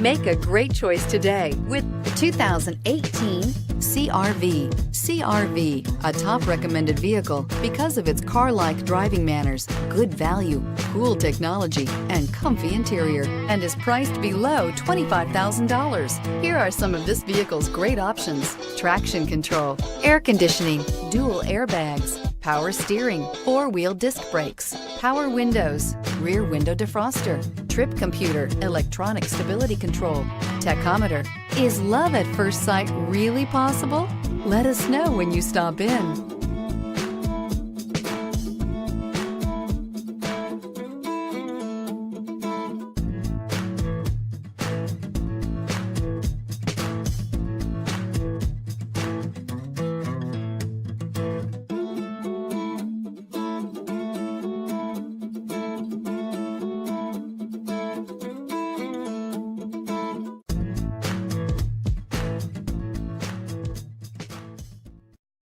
Make a great choice today with the 2018 CR-V. CR-V, a top recommended vehicle because of its car-like driving manners, good value, cool technology, and comfy interior, and is priced below $25,000. Here are some of this vehicle's great options: traction control, air conditioning, dual airbags, power steering, four-wheel disc brakes, power windows, rear window defroster, trip computer, electronic stability control, tachometer. Is love at first sight really possible? Let us know when you stop in.